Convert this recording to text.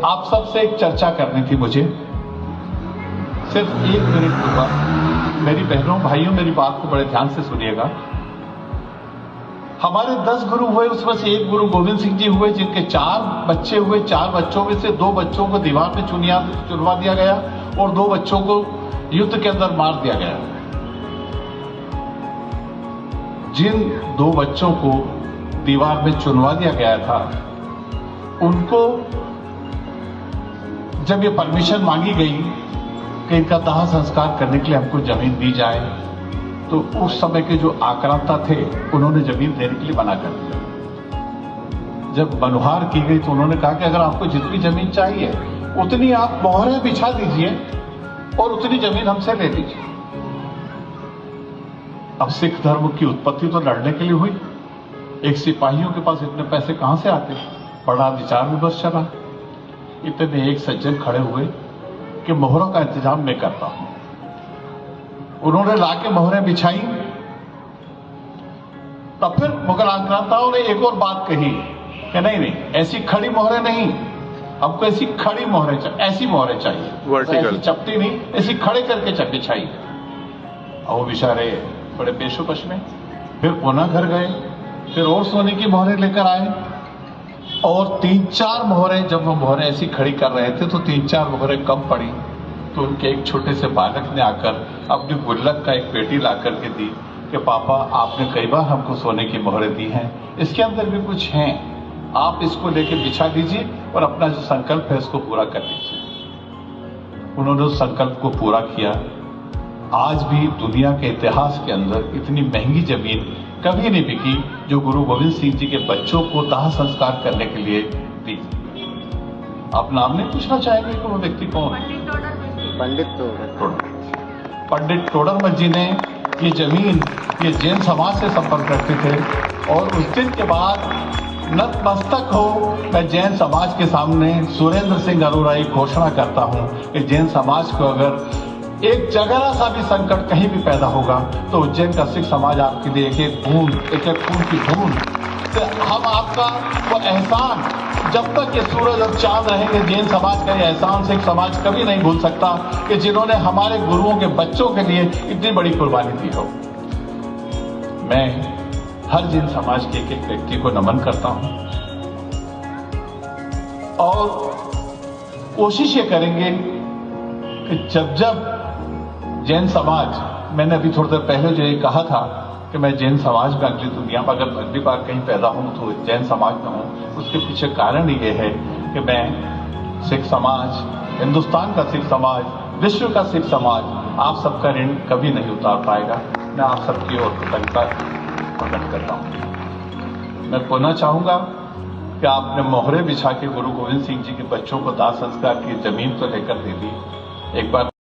आप सबसे एक चर्चा करनी थी मुझे, सिर्फ 1 मिनट होगा। मेरी बहनों भाइयों, मेरी बात को बड़े ध्यान से सुनिएगा। हमारे 10 गुरु हुए, उसमें से एक गुरु गोविंद सिंह जी हुए, जिनके 4 बच्चे हुए। 4 बच्चों में से 2 बच्चों को दीवार में चुनवा दिया गया और 2 बच्चों को युद्ध के अंदर मार दिया गया। जिन 2 बच्चों को दीवार में चुनवा दिया गया था, उनको जब ये परमिशन मांगी गई कि इनका दाह संस्कार करने के लिए हमको जमीन दी जाए, तो उस समय के जो आक्रांता थे, उन्होंने जमीन देने के लिए मना कर दिया। जब मनुहार की गई तो उन्होंने कहा कि अगर आपको जितनी जमीन चाहिए उतनी आप मोहरें बिछा दीजिए और उतनी जमीन हमसे ले लीजिए। अब सिख धर्म की उत्पत्ति तो लड़ने के लिए हुई। एक सिपाहियों के पास इतने पैसे कहां से आते? बड़ा विचार विमर्श चला। इतने एक सज्जन खड़े हुए कि मोहरों का इंतजाम मैं करता हूं। उन्होंने लाके मोहरें बिछाई। तब फिर मुगल आक्रांताओं ने एक और बात कही कि नहीं, ऐसी खड़ी मोहरें नहीं, हमको ऐसी खड़ी मोहरें चाहिए, ऐसी मोहरें चाहिए, ऐसी चपटी नहीं, ऐसी खड़े करके बिछाई। और वो बेचारे बड़े बेशुपश में फिर पुनः घर गए, फिर और सोने की मोहरें लेकर आए और 3-4 मोहरें, जब वो मोहरें ऐसी खड़ी कर रहे थे तो 3-4 मोहरें कम पड़ी। तो उनके एक छोटे से बालक ने आकर अपनी गुल्लक का एक पेटी ला करके दी कि पापा, आपने कई बार हमको सोने की मोहरें दी हैं, इसके अंदर भी कुछ हैं, आप इसको लेके बिछा दीजिए और अपना जो संकल्प है इसको पूरा कर लीजिए। उन्होंने उस संकल्प को पूरा किया। आज भी दुनिया के इतिहास के अंदर इतनी महंगी जमीन कभी नहीं बिकी जो गुरु गोविंद सिंह जी के बच्चों को दाह संस्कार करने के लिए दी। आप नाम नहीं पूछना चाहेंगे कि वो व्यक्ति कौन? पंडित टोडरमल जी ने ये जमीन, ये जैन समाज से संपर्क करते थे और उस दिन के बाद नतमस्तक हो मैं जैन समाज के सामने सुरेंद्र सिंह अरोड़ा की घोषणा करता हूं कि जैन समाज को अगर एक जगह सा भी संकट कहीं भी पैदा होगा तो उज्जैन का सिख समाज आपके लिए एक एक खून की बूंद, तो हम आपका वो एहसान, जब तक ये सूरज और चांद रहेंगे, जैन समाज का ये एहसान सिख समाज कभी नहीं भूल सकता कि जिन्होंने हमारे गुरुओं के बच्चों के लिए इतनी बड़ी कुर्बानी दी हो। मैं हर जैन समाज के एक व्यक्ति को नमन करता हूं और कोशिश ये करेंगे कि जब जैन समाज, मैंने अभी थोड़ी देर पहले जो ये कहा था कि मैं जैन समाज में अगली दुनिया में अगर अगली बार कहीं पैदा हूं तो जैन समाज में हूं, उसके पीछे कारण ये है कि मैं सिख समाज, हिंदुस्तान का सिख समाज, विश्व का सिख समाज आप सबका ऋण कभी नहीं उतार पाएगा। मैं आप सबकी ओर कृतज्ञता प्रकट करता हूं। मैं पुनः चाहूंगा कि आपने मोहरे बिछा के गुरु गोविंद सिंह जी के बच्चों को दाह संस्कार की जमीन तो लेकर दे दी। एक बार